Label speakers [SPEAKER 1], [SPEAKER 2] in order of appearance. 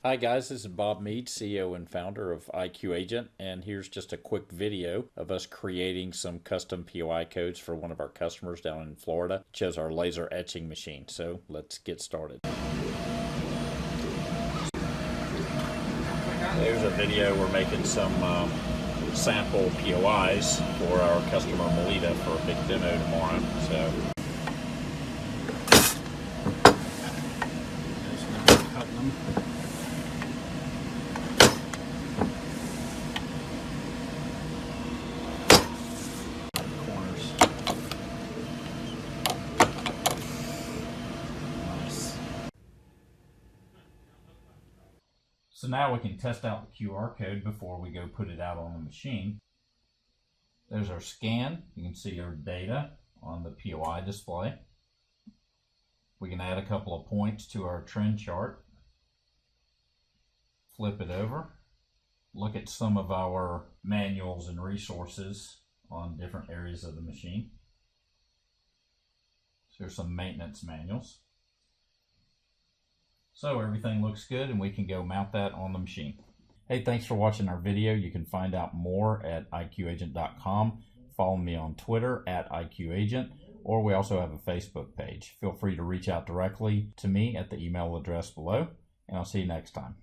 [SPEAKER 1] Hi guys, this is Bob Mead, CEO and founder of iQagent, and here's just a quick video of us creating some custom POI codes for one of our customers down in Florida. It shows our laser etching machine, so let's get started. There's a video. We're making some sample POIs for our customer Melita for a big demo tomorrow. So cutting them. So now we can test out the QR code before we go put it out on the machine. There's our scan. You can see our data on the POI display. We can add a couple of points to our trend chart. Flip it over. Look at some of our manuals and resources on different areas of the machine. So here's some maintenance manuals. So everything looks good and we can go mount that on the machine. Hey, thanks for watching our video. You can find out more at iQagent.com. Follow me on Twitter at iQagent, or we also have a Facebook page. Feel free to reach out directly to me at the email address below, and I'll see you next time.